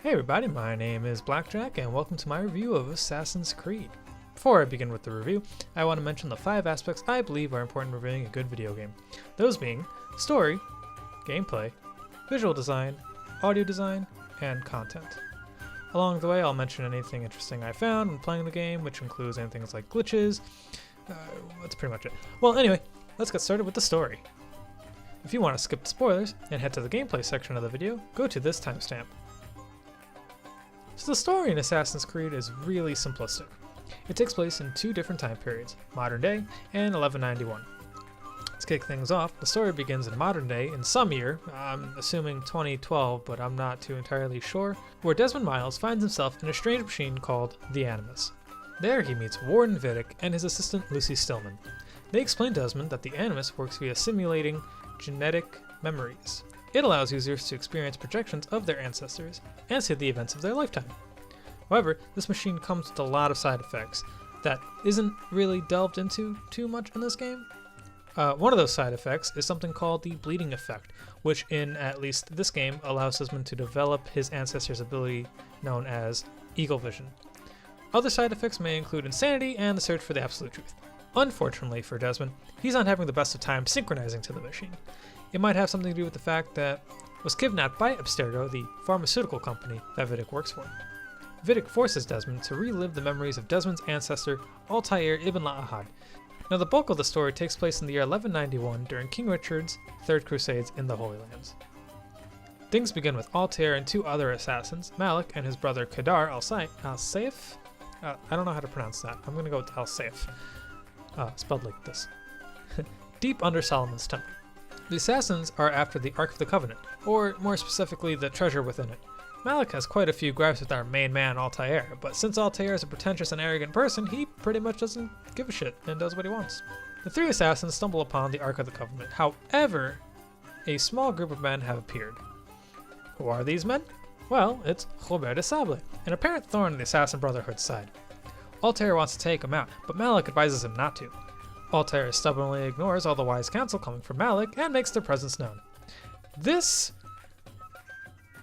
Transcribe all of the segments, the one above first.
Hey everybody, my name is BlakJak and welcome to my review of Assassin's Creed. Before I begin with the review, I want to mention the 5 aspects I believe are important in reviewing a good video game. Those being story, gameplay, visual design, audio design, and content. Along the way I'll mention anything interesting I found when playing the game, which includes anything like glitches. That's pretty much it. Well anyway, let's get started with the story. If you want to skip the spoilers and head to the gameplay section of the video, go to this timestamp. So the story in Assassin's Creed is really simplistic. It takes place in 2 different time periods, modern day and 1191. Let's kick things off. The story begins in modern day in some year, I'm assuming 2012, but I'm not too entirely sure, where Desmond Miles finds himself in a strange machine called the Animus. There he meets Warden Vidic and his assistant Lucy Stillman. They explain to Desmond that the Animus works via simulating genetic memories. It allows users to experience projections of their ancestors and see the events of their lifetime. However, this machine comes with a lot of side effects that isn't really delved into too much in this game. One of those side effects is something called the bleeding effect, which in at least this game allows Desmond to develop his ancestor's ability known as eagle vision. Other side effects may include insanity and the search for the absolute truth. Unfortunately for Desmond, he's not having the best of time synchronizing to the machine. It might have something to do with the fact that was kidnapped by Abstergo, the pharmaceutical company that Vidic works for. Vidic forces Desmond to relive the memories of Desmond's ancestor, Altair ibn La'ahad. Now the bulk of the story takes place in the year 1191 during King Richard's Third Crusades in the Holy Lands. Things begin with Altair and 2 other assassins, Malik and his brother Kadar al-Saif? I don't know how to pronounce that. I'm going to go with al-Saif. Spelled like this. Deep under Solomon's Temple. The assassins are after the Ark of the Covenant, or more specifically the treasure within it. Malik has quite a few gripes with our main man Altair, but since Altair is a pretentious and arrogant person, he pretty much doesn't give a shit and does what he wants. The 3 assassins stumble upon the Ark of the Covenant. However, a small group of men have appeared. Who are these men? Well, it's Robert de Sable, an apparent thorn in the Assassin Brotherhood's side. Altair wants to take him out, but Malik advises him not to. Altair stubbornly ignores all the wise counsel coming from Malik and makes their presence known. This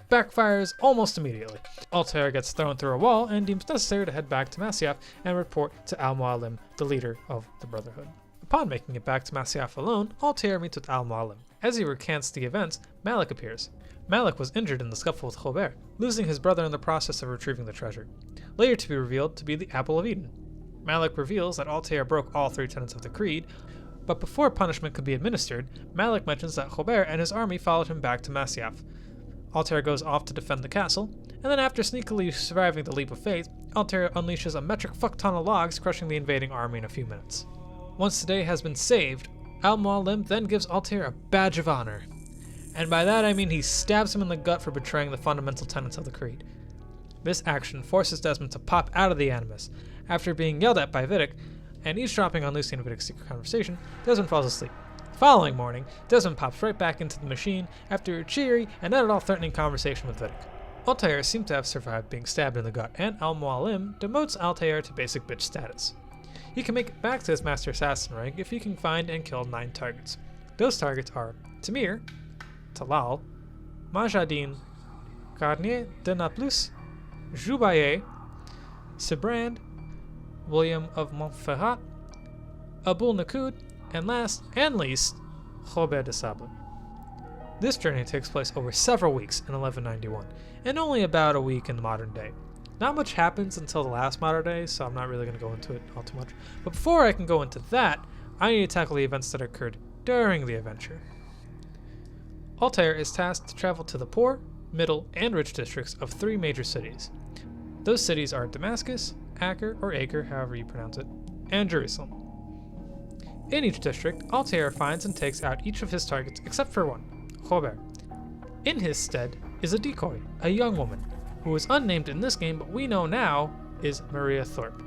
backfires almost immediately. Altair gets thrown through a wall and deems necessary to head back to Masyaf and report to Al-Mualim, the leader of the Brotherhood. Upon making it back to Masyaf alone, Altair meets with Al-Mualim. As he recants the events, Malik appears. Malik was injured in the scuffle with Robert, losing his brother in the process of retrieving the treasure, later to be revealed to be the Apple of Eden. Malik reveals that Altair broke all 3 tenets of the Creed, but before punishment could be administered, Malik mentions that Robert and his army followed him back to Masyaf. Altair goes off to defend the castle, and then after sneakily surviving the leap of faith, Altair unleashes a metric fuck ton of logs, crushing the invading army in a few minutes. Once the day has been saved, Al-Mualim then gives Altair a badge of honor. And by that I mean he stabs him in the gut for betraying the fundamental tenets of the Creed. This action forces Desmond to pop out of the Animus. After being yelled at by Vidic, and eavesdropping on Lucy and Vidic's secret conversation, Desmond falls asleep. The following morning, Desmond pops right back into the machine after a cheery and not at all threatening conversation with Vidic. Altair seems to have survived being stabbed in the gut, and Al-Mualim demotes Altair to basic bitch status. He can make it back to his Master Assassin rank if he can find and kill 9 targets. Those targets are Tamir, Talal, Majadin, Garnier de Naples, Joubaye, Sibrand, William of Montferrat, Abul Nakud, and last and least, Robert de Sable. This journey takes place over several weeks in 1191, and only about a week in the modern day. Not much happens until the last modern day, so I'm not really going to go into it all too much. But before I can go into that, I need to tackle the events that occurred during the adventure. Altair is tasked to travel to the poor, middle, and rich districts of 3 major cities. Those cities are Damascus, Acre, or Acre, however you pronounce it, and Jerusalem. In each district, Altair finds and takes out each of his targets except for one, Robert. In his stead is a decoy, a young woman, who is unnamed in this game but we know now is Maria Thorpe.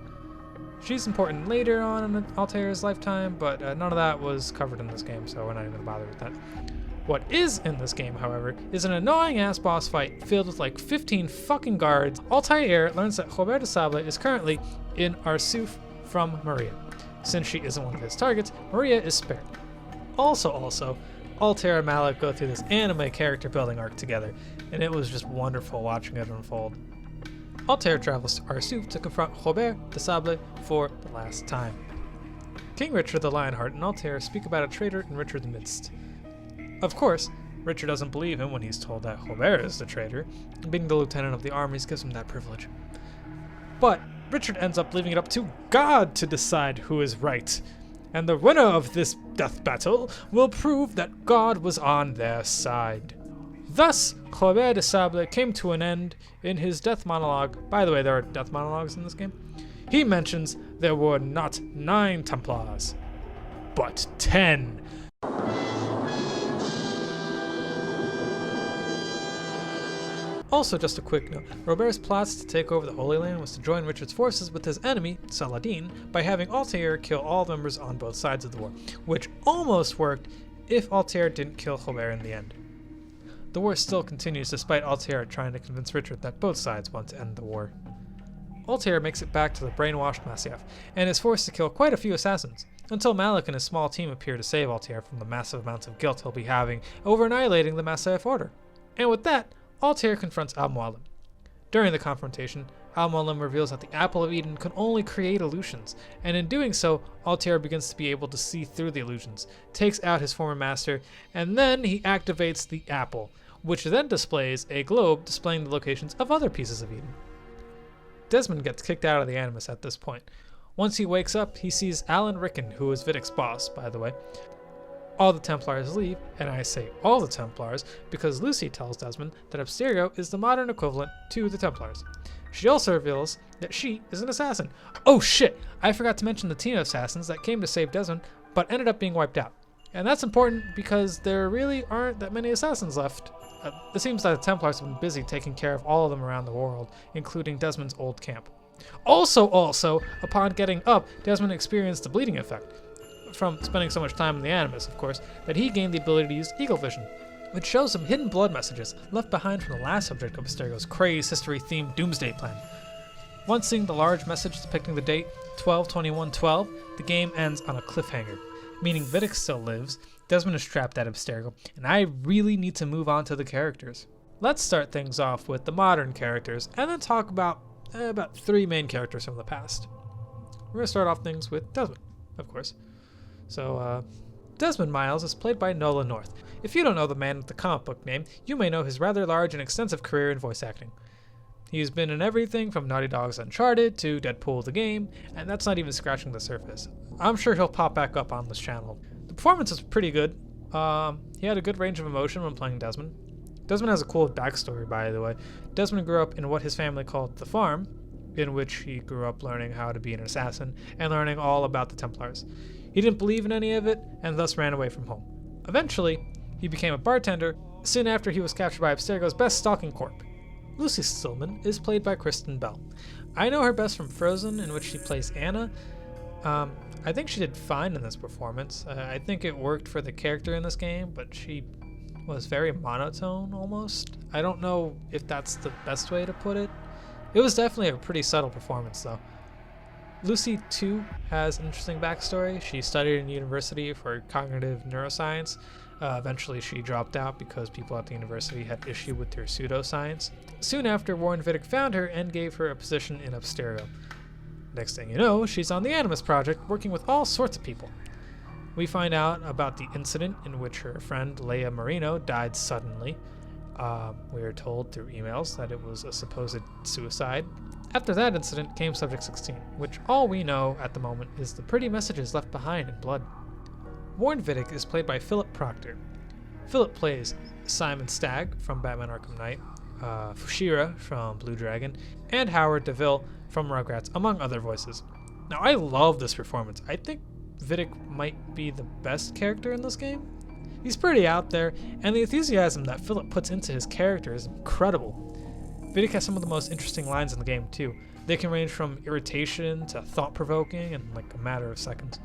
She's important later on in Altair's lifetime, but none of that was covered in this game, so we're not even going to bother with that. What is in this game, however, is an annoying ass boss fight filled with like 15 fucking guards. Altair learns that Robert de Sable is currently in Arsuf from Maria. Since she isn't one of his targets, Maria is spared. Also, Altair and Malik go through this anime character building arc together, and it was just wonderful watching it unfold. Altair travels to Arsuf to confront Robert de Sable for the last time. King Richard the Lionheart and Altair speak about a traitor in Richard's midst. Of course, Richard doesn't believe him when he's told that Robert is the traitor, and being the lieutenant of the armies gives him that privilege. But Richard ends up leaving it up to God to decide who is right, and the winner of this death battle will prove that God was on their side. Thus, Robert de Sable came to an end in his death monologue. By the way, there are death monologues in this game. He mentions there were not 9 Templars, but 10. Also, just a quick note, Robert's plots to take over the Holy Land was to join Richard's forces with his enemy, Saladin, by having Altair kill all members on both sides of the war, which almost worked if Altair didn't kill Robert in the end. The war still continues despite Altair trying to convince Richard that both sides want to end the war. Altair makes it back to the brainwashed Masyaf, and is forced to kill quite a few assassins, until Malik and his small team appear to save Altair from the massive amounts of guilt he'll be having over annihilating the Masyaf order. And with that, Altair confronts Al-Mualim. During the confrontation, Al-Mualim reveals that the Apple of Eden could only create illusions, and in doing so, Altair begins to be able to see through the illusions, takes out his former master, and then he activates the Apple, which then displays a globe displaying the locations of other pieces of Eden. Desmond gets kicked out of the Animus at this point. Once he wakes up, he sees Alan Rickon, who is Vidic's boss, by the way. All the Templars leave, and I say all the Templars because Lucy tells Desmond that Abstergo is the modern equivalent to the Templars. She also reveals that she is an assassin. Oh shit! I forgot to mention the team of assassins that came to save Desmond, but ended up being wiped out. And that's important because there really aren't that many assassins left. It seems that the Templars have been busy taking care of all of them around the world, including Desmond's old camp. Also, upon getting up, Desmond experienced the bleeding effect, from spending so much time in the Animus, of course, that he gained the ability to use Eagle Vision, which shows him hidden blood messages left behind from the last subject of Abstergo's crazed history-themed Doomsday Plan. Once seeing the large message depicting the date 12/21/12, the game ends on a cliffhanger, meaning Vidic still lives, Desmond is trapped at Abstergo, and I really need to move on to the characters. Let's start things off with the modern characters, and then talk about 3 main characters from the past. We're going to start off things with Desmond, of course. So, Desmond Miles is played by Nolan North. If you don't know the man with the comic book name, you may know his rather large and extensive career in voice acting. He's been in everything from Naughty Dog's Uncharted to Deadpool the game, and that's not even scratching the surface. I'm sure he'll pop back up on this channel. The performance was pretty good. He had a good range of emotion when playing Desmond. Desmond has a cool backstory, by the way. Desmond grew up in what his family called the farm, in which he grew up learning how to be an assassin and learning all about the Templars. He didn't believe in any of it, and thus ran away from home. Eventually, he became a bartender, soon after he was captured by Abstergo's best stalking corp. Lucy Stillman is played by Kristen Bell. I know her best from Frozen, in which she plays Anna. I think she did fine in this performance. I think it worked for the character in this game, but she was very monotone, almost. I don't know if that's the best way to put it. It was definitely a pretty subtle performance, though. Lucy, too, has an interesting backstory. She studied in university for cognitive neuroscience. Eventually, she dropped out because people at the university had issue with her pseudoscience. Soon after, Warren Vidic found her and gave her a position in Abstergo. Next thing you know, she's on the Animus Project, working with all sorts of people. We find out about the incident in which her friend Leia Marino died suddenly. We are told through emails that it was a supposed suicide. After that incident came Subject 16, which all we know at the moment is the pretty messages left behind in blood. Warren Vidic is played by Philip Proctor. Philip plays Simon Stagg from Batman Arkham Knight, Fushira from Blue Dragon, and Howard DeVille from Rugrats, among other voices. Now, I love this performance. I think Vidic might be the best character in this game. He's pretty out there, and the enthusiasm that Philip puts into his character is incredible. Vidic has some of the most interesting lines in the game, too. They can range from irritation to thought-provoking in like a matter of seconds.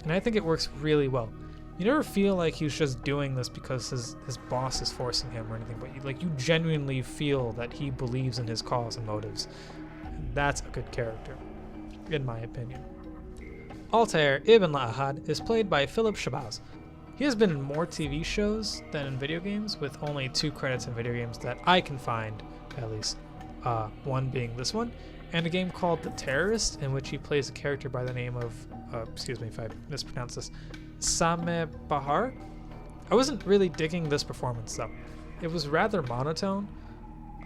And I think it works really well. You never feel like he's just doing this because his boss is forcing him or anything, but you genuinely feel that he believes in his cause and motives. And that's a good character, in my opinion. Altair Ibn Lahad is played by Philip Shabazz. He has been in more TV shows than in video games, with only 2 credits in video games that I can find, at least. One being this one, and a game called The Terrorist, in which he plays a character by the name of, excuse me if I mispronounce this, Sameh Bahar. I wasn't really digging this performance though. It was rather monotone.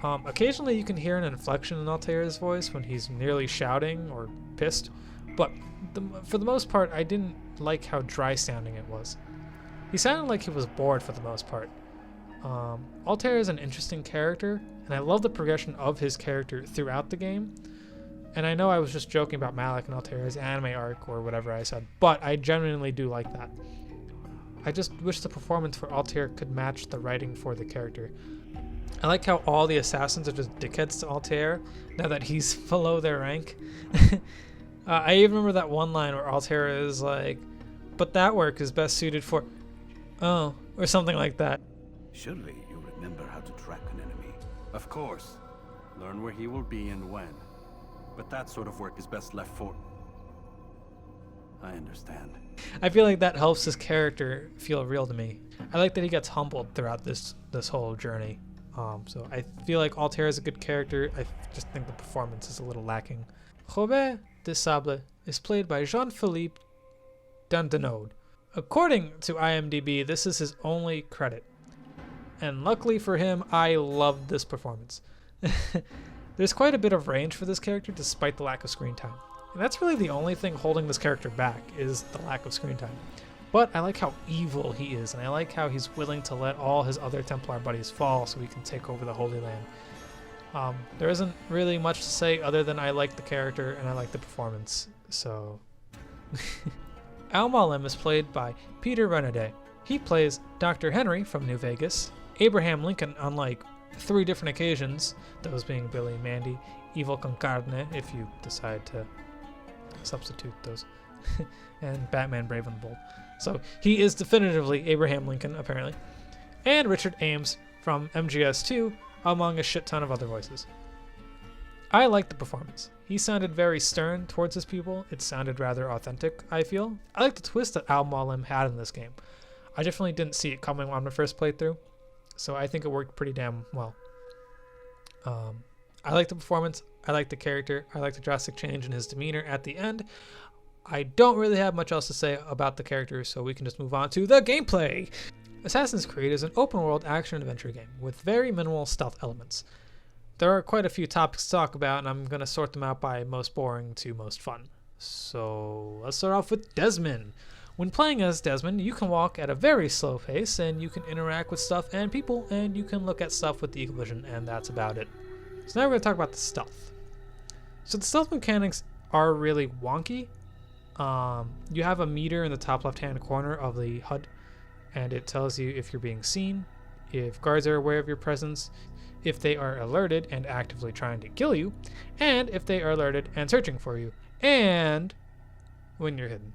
Occasionally you can hear an inflection in Altair's voice when he's nearly shouting or pissed, but for the most part I didn't like how dry sounding it was. He sounded like he was bored for the most part. Altair is an interesting character, and I love the progression of his character throughout the game. And I know I was just joking about Malik and Altair's anime arc or whatever I said, but I genuinely do like that. I just wish the performance for Altair could match the writing for the character. I like how all the assassins are just dickheads to Altair now that he's below their rank. I even remember that one line where Altair is like, "But that work is best suited for," oh, or something like that. Surely you remember how to track an enemy. Of course. Learn where he will be and when. But that sort of work is best left for... I understand. I feel like that helps his character feel real to me. I like that he gets humbled throughout this whole journey. So I feel like Altair is a good character. I just think the performance is a little lacking. Robert de Sable is played by Jean-Philippe Dandenode. According to IMDb, this is his only credit. And luckily for him, I loved this performance. There's quite a bit of range for this character despite the lack of screen time. And that's really the only thing holding this character back, is the lack of screen time. But I like how evil he is, and I like how he's willing to let all his other Templar buddies fall so he can take over the Holy Land. There isn't really much to say other than I like the character and I like the performance, so... Al-Mualim is played by Peter Renaday. He plays Dr. Henry from New Vegas, Abraham Lincoln on like 3 different occasions, those being Billy and Mandy, Evil con Carne, if you decide to substitute those, and Batman Brave and the Bold. So he is definitively Abraham Lincoln, apparently. And Richard Ames from MGS2, among a shit ton of other voices. I like the performance. He sounded very stern towards his people. It sounded rather authentic, I feel. I like the twist that Al-Mualim had in this game. I definitely didn't see it coming on my first playthrough, so I think it worked pretty damn well. I like the performance, I like the character, I like the drastic change in his demeanor at the end. I don't really have much else to say about the character, so we can just move on to the gameplay! Assassin's Creed is an open-world action-adventure game with very minimal stealth elements. There are quite a few topics to talk about, and I'm going to sort them out by most boring to most fun. So let's start off with Desmond. When playing as Desmond, you can walk at a very slow pace, and you can interact with stuff and people, and you can look at stuff with the eagle vision, and that's about it. So now we're going to talk about the stealth. So the stealth mechanics are really wonky. You have a meter in the top left-hand corner of the HUD, and it tells you if you're being seen, if guards are aware of your presence, if they are alerted and actively trying to kill you, and if they are alerted and searching for you, and when you're hidden.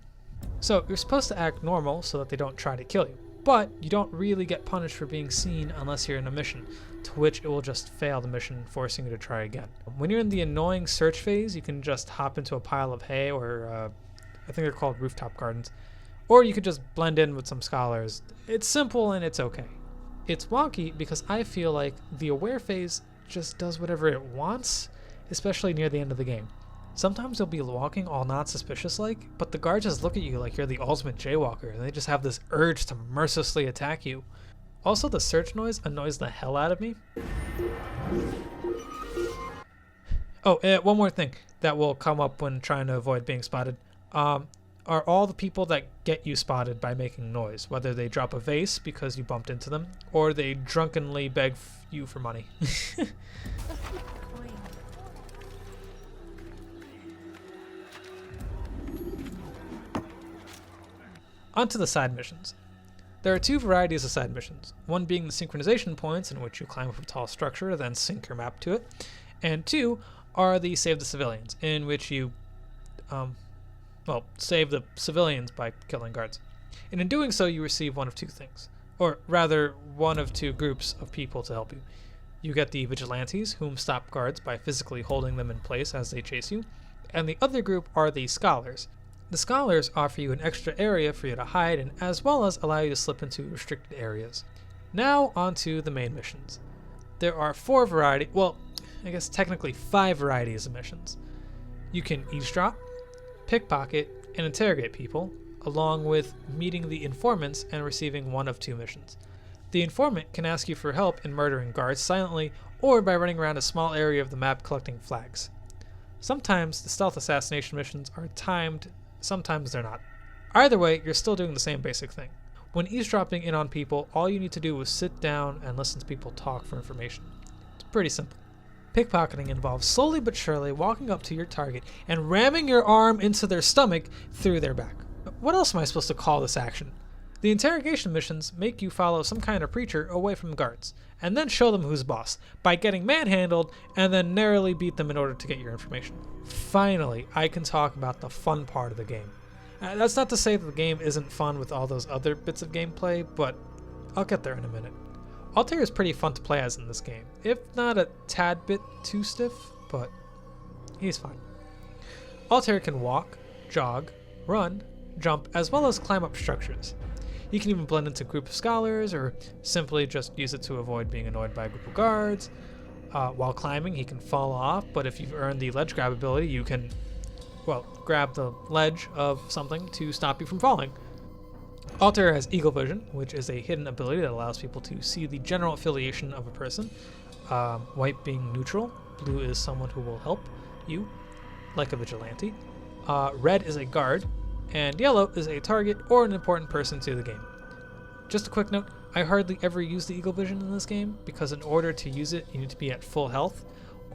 So you're supposed to act normal so that they don't try to kill you, but you don't really get punished for being seen unless you're in a mission, to which it will just fail the mission, forcing you to try again. When you're in the annoying search phase, you can just hop into a pile of hay, or I think they're called rooftop gardens, or you could just blend in with some scholars. It's simple and it's okay. It's wonky because I feel like the aware phase just does whatever it wants, especially near the end of the game. Sometimes you'll be walking all not suspicious like, but the guards just look at you like you're the ultimate jaywalker, and they just have this urge to mercilessly attack you. Also, the search noise annoys the hell out of me. Oh, one more thing that will come up when trying to avoid being spotted. Are all the people that get you spotted by making noise, whether they drop a vase because you bumped into them, or they drunkenly beg you for money. On to the side missions. There are 2 varieties of side missions, one being the synchronization points, in which you climb up a tall structure, then sync your map to it, and 2 are the save the civilians, in which you save the civilians by killing guards. And in doing so, you receive one of 2 things, or rather, one of 2 groups of people to help you. You get the vigilantes, whom stop guards by physically holding them in place as they chase you, and the other group are the scholars. The Scholars offer you an extra area for you to hide in, as well as allow you to slip into restricted areas. Now onto the main missions. There are technically 5 varieties of missions. You can eavesdrop, pickpocket, and interrogate people, along with meeting the informants and receiving one of 2 missions. The informant can ask you for help in murdering guards silently or by running around a small area of the map collecting flags. Sometimes the stealth assassination missions are timed, sometimes they're not. Either way, you're still doing the same basic thing. When eavesdropping in on people, all you need to do is sit down and listen to people talk for information. It's pretty simple. Pickpocketing involves slowly but surely walking up to your target and ramming your arm into their stomach through their back. What else am I supposed to call this action? The interrogation missions make you follow some kind of preacher away from guards, and then show them who's boss, by getting manhandled and then narrowly beat them in order to get your information. Finally, I can talk about the fun part of the game. That's not to say that the game isn't fun with all those other bits of gameplay, but I'll get there in a minute. Altair is pretty fun to play as in this game, if not a tad bit too stiff, but he's fine. Altair can walk, jog, run, jump, as well as climb up structures. He can even blend into a group of scholars, or simply just use it to avoid being annoyed by a group of guards. While climbing, he can fall off, but if you've earned the ledge grab ability, you can, grab the ledge of something to stop you from falling. Altair has Eagle Vision, which is a hidden ability that allows people to see the general affiliation of a person. White being neutral, blue is someone who will help you, like a vigilante. Red is a guard, and yellow is a target or an important person to the game. Just a quick note, I hardly ever use the Eagle Vision in this game because in order to use it, you need to be at full health.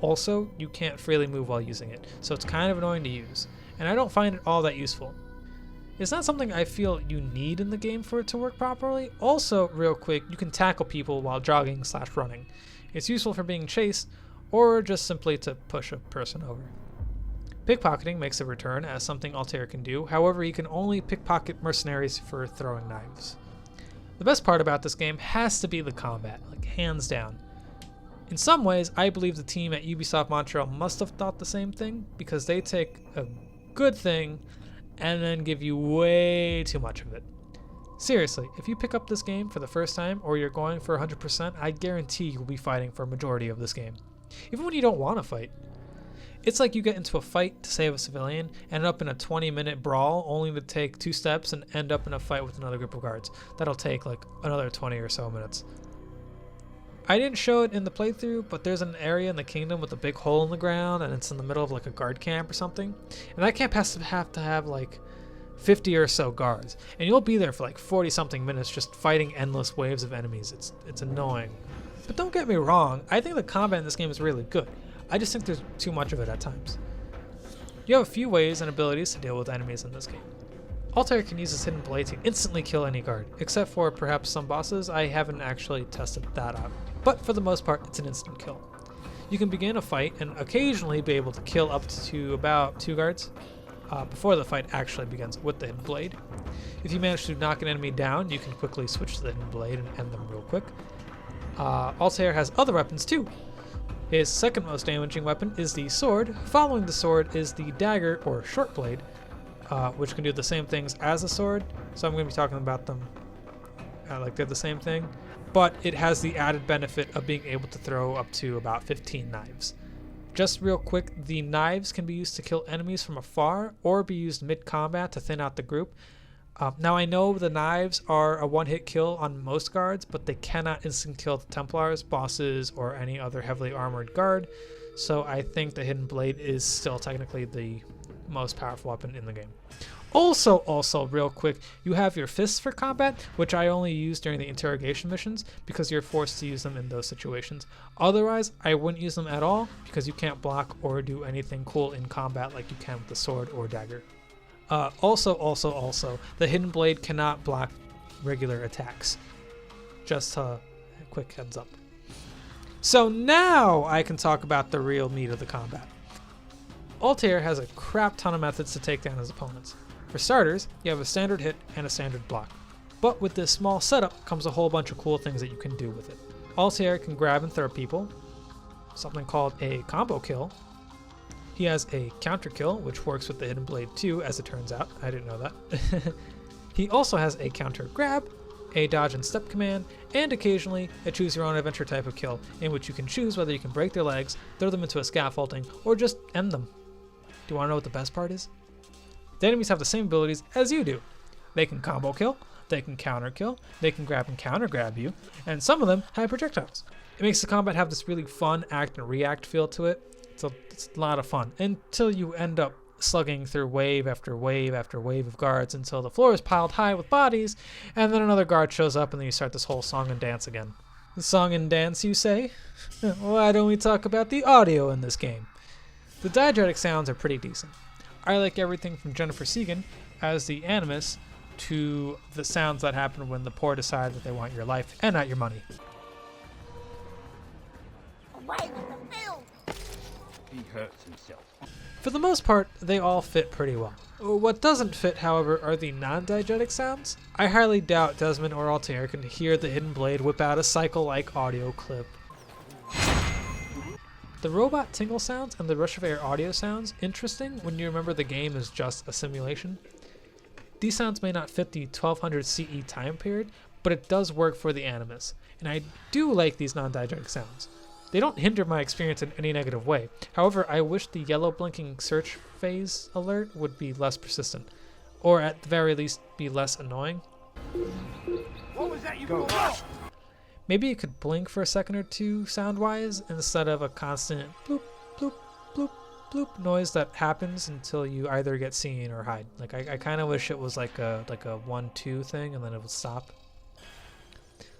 Also, you can't freely move while using it, so it's kind of annoying to use, and I don't find it all that useful. It's not something I feel you need in the game for it to work properly. Also, real quick, you can tackle people while jogging/running. It's useful for being chased, or just simply to push a person over. Pickpocketing makes a return as something Altair can do, however he can only pickpocket mercenaries for throwing knives. The best part about this game has to be the combat, hands down. In some ways, I believe the team at Ubisoft Montreal must have thought the same thing, because they take a good thing and then give you way too much of it. Seriously, if you pick up this game for the first time, or you're going for 100%, I guarantee you'll be fighting for a majority of this game, even when you don't want to fight. It's like you get into a fight to save a civilian, end up in a 20-minute brawl, only to take 2 steps and end up in a fight with another group of guards. That'll take another 20 or so minutes. I didn't show it in the playthrough, but there's an area in the kingdom with a big hole in the ground, and it's in the middle of a guard camp or something. And that camp has to have 50 or so guards, and you'll be there for 40-something minutes just fighting endless waves of enemies. It's annoying. But don't get me wrong, I think the combat in this game is really good. I just think there's too much of it at times. You have a few ways and abilities to deal with enemies in this game. Altair can use his hidden blade to instantly kill any guard, except for perhaps some bosses. I haven't actually tested that out, but for the most part it's an instant kill. You can begin a fight and occasionally be able to kill up to about 2 guards before the fight actually begins with the hidden blade. If you manage to knock an enemy down, you can quickly switch to the hidden blade and end them real quick. Altair has other weapons too. His second most damaging weapon is the sword. Following the sword is the dagger or short blade, which can do the same things as a sword. So I'm going to be talking about them like they're the same thing. But it has the added benefit of being able to throw up to about 15 knives. Just real quick, the knives can be used to kill enemies from afar or be used mid-combat to thin out the group. Now I know the knives are a one-hit kill on most guards, but they cannot instant kill the Templars, bosses, or any other heavily armored guard, so I think the hidden blade is still technically the most powerful weapon in the game. Also, real quick, you have your fists for combat, which I only use during the interrogation missions because you're forced to use them in those situations. Otherwise, I wouldn't use them at all because you can't block or do anything cool in combat like you can with the sword or dagger. Also, the hidden blade cannot block regular attacks. Just a quick heads up. So now I can talk about the real meat of the combat. Altair has a crap ton of methods to take down his opponents. For starters, you have a standard hit and a standard block. But with this small setup comes a whole bunch of cool things that you can do with it. Altair can grab and throw people, something called a combo kill. He has a counter kill, which works with the hidden blade too, as it turns out. I didn't know that. He also has a counter grab, a dodge and step command, and occasionally a choose your own adventure type of kill, in which you can choose whether you can break their legs, throw them into a scaffolding, or just end them. Do you want to know what the best part is? The enemies have the same abilities as you do. They can combo kill, they can counter kill, they can grab and counter grab you, and some of them have projectiles. It makes the combat have this really fun act and react feel to it. It's a lot of fun until you end up slugging through wave after wave after wave of guards until the floor is piled high with bodies, and then another guard shows up and then you start this whole song and dance again. The song and dance, you say? Why don't we talk about the audio in this game? The diegetic sounds are pretty decent. I like everything from Jennifer Segan as the Animus to the sounds that happen when the poor decide that they want your life and not your money. Away with the film! He hurts himself. For the most part, they all fit pretty well. What doesn't fit, however, are the non-diegetic sounds. I highly doubt Desmond or Altair can hear the hidden blade whip out a cycle-like audio clip. The robot tingle sounds and the rush of air audio sounds interesting when you remember the game is just a simulation. These sounds may not fit the 1200 CE time period, but it does work for the Animus, and I do like these non-diegetic sounds. They don't hinder my experience in any negative way. However, I wish the yellow blinking search phase alert would be less persistent, or at the very least be less annoying. What was that you go? Maybe it could blink for a second or two sound-wise instead of a constant bloop, bloop, bloop, bloop noise that happens until you either get seen or hide. Like I kind of wish it was like a 1-2 thing and then it would stop.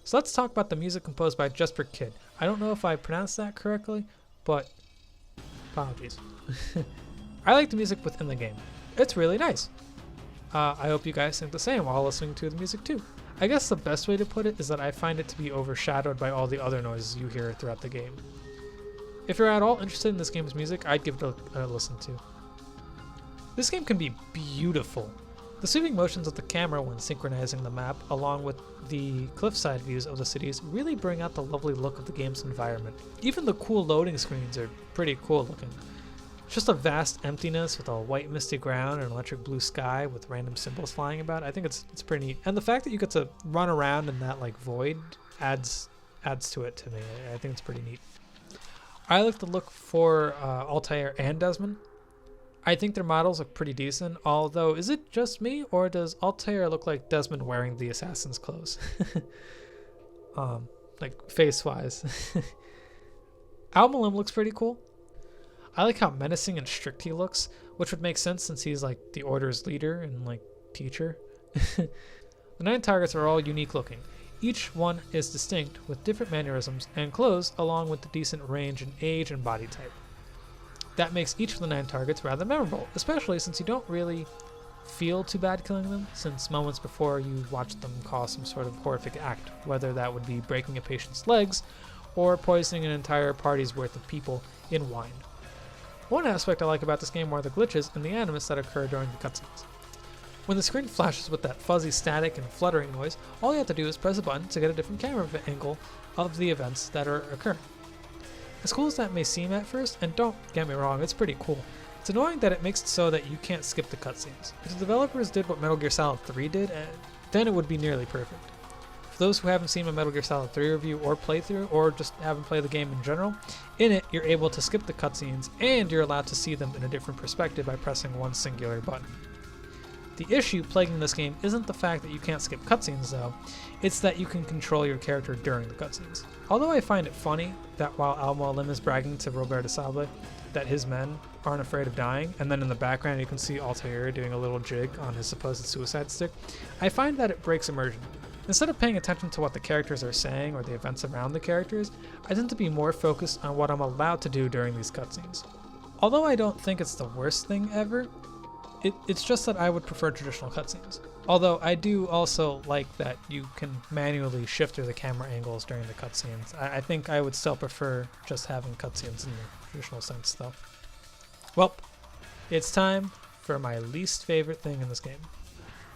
So let's talk about the music composed by Jesper Kyd. I don't know if I pronounced that correctly, but apologies. I like the music within the game. It's really nice. I hope you guys think the same while listening to the music too. I guess the best way to put it is that I find it to be overshadowed by all the other noises you hear throughout the game. If you're at all interested in this game's music, I'd give it a listen to. This game can be beautiful. The sweeping motions of the camera when synchronizing the map, along with the cliffside views of the cities, really bring out the lovely look of the game's environment. Even the cool loading screens are pretty cool looking. It's just a vast emptiness with a white misty ground and electric blue sky with random symbols flying about. I think it's pretty neat. And the fact that you get to run around in that like void adds to it to me. I think it's pretty neat. I like the look for Altair and Desmond. I think their models look pretty decent, although is it just me or does Altair look like Desmond wearing the assassin's clothes? Like face-wise. Al-Mualim looks pretty cool. I like how menacing and strict he looks, which would make sense since he's like the Order's leader and like teacher. The 9 targets are all unique looking. Each one is distinct with different mannerisms and clothes along with the decent range and age and body type. That makes each of the 9 targets rather memorable, especially since you don't really feel too bad killing them, since moments before you watch them cause some sort of horrific act, whether that would be breaking a patient's legs or poisoning an entire party's worth of people in wine. One aspect I like about this game are the glitches and the animus that occur during the cutscenes. When the screen flashes with that fuzzy static and fluttering noise, all you have to do is press a button to get a different camera angle of the events that are occurring. As cool as that may seem at first, and don't get me wrong, it's pretty cool, it's annoying that it makes it so that you can't skip the cutscenes. If the developers did what Metal Gear Solid 3 did, then it would be nearly perfect. For those who haven't seen my Metal Gear Solid 3 review or playthrough, or just haven't played the game in general, in it you're able to skip the cutscenes and you're allowed to see them in a different perspective by pressing one singular button. The issue plaguing this game isn't the fact that you can't skip cutscenes though, it's that you can control your character during the cutscenes. Although I find it funny that while Al-Mualim is bragging to Robert de Sable that his men aren't afraid of dying, and then in the background you can see Altair doing a little jig on his supposed suicide stick, I find that it breaks immersion. Instead of paying attention to what the characters are saying or the events around the characters, I tend to be more focused on what I'm allowed to do during these cutscenes. Although I don't think it's the worst thing ever, it's just that I would prefer traditional cutscenes. Although I do also like that you can manually shift through the camera angles during the cutscenes. I think I would still prefer just having cutscenes in the traditional sense though. Well, it's time for my least favorite thing in this game.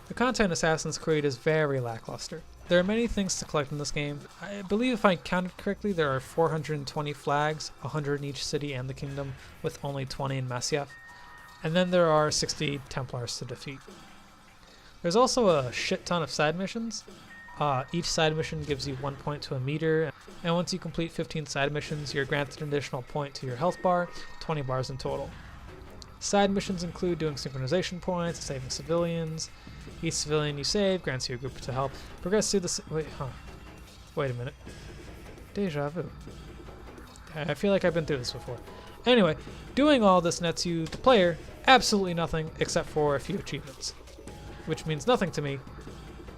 The content in Assassin's Creed is very lackluster. There are many things to collect in this game. I believe if I counted correctly, there are 420 flags, 100 in each city and the kingdom, with only 20 in Masyaf. And then there are 60 Templars to defeat. There's also a shit ton of side missions. Each side mission gives you 1 point to a meter, and once you complete 15 side missions, you're granted an additional point to your health bar, 20 bars in total. Side missions include doing synchronization points, saving civilians. Each civilian you save grants you a group to help progress through the wait a minute. Deja vu. I feel like I've been through this before. Anyway, doing all this nets you, the player, absolutely nothing except for a few achievements, which means nothing to me.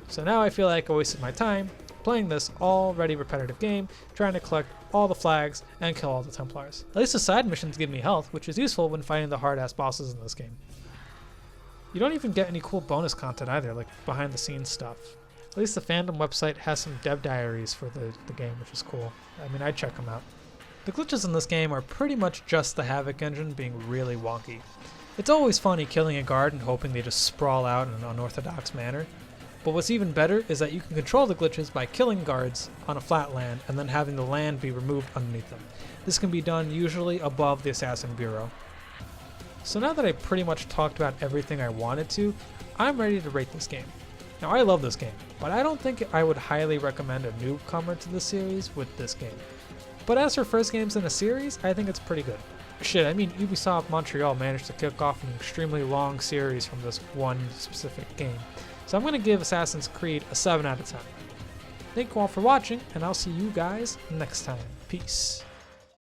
So now I feel like I wasted my time playing this already repetitive game, trying to collect all the flags and kill all the Templars. At least the side missions give me health, which is useful when fighting the hard-ass bosses in this game. You don't even get any cool bonus content either, like behind the scenes stuff. At least the fandom website has some dev diaries for the game, which is cool. I mean, I'd check them out. The glitches in this game are pretty much just the Havoc engine being really wonky. It's always funny killing a guard and hoping they just sprawl out in an unorthodox manner. But what's even better is that you can control the glitches by killing guards on a flat land and then having the land be removed underneath them. This can be done usually above the Assassin Bureau. So now that I pretty much talked about everything I wanted to, I'm ready to rate this game. Now I love this game, but I don't think I would highly recommend a newcomer to the series with this game. But as for first games in a series, I think it's pretty good. Shit, I mean Ubisoft Montreal managed to kick off an extremely long series from this one specific game. So I'm going to give Assassin's Creed a 7 out of 10. Thank you all for watching, and I'll see you guys next time. Peace.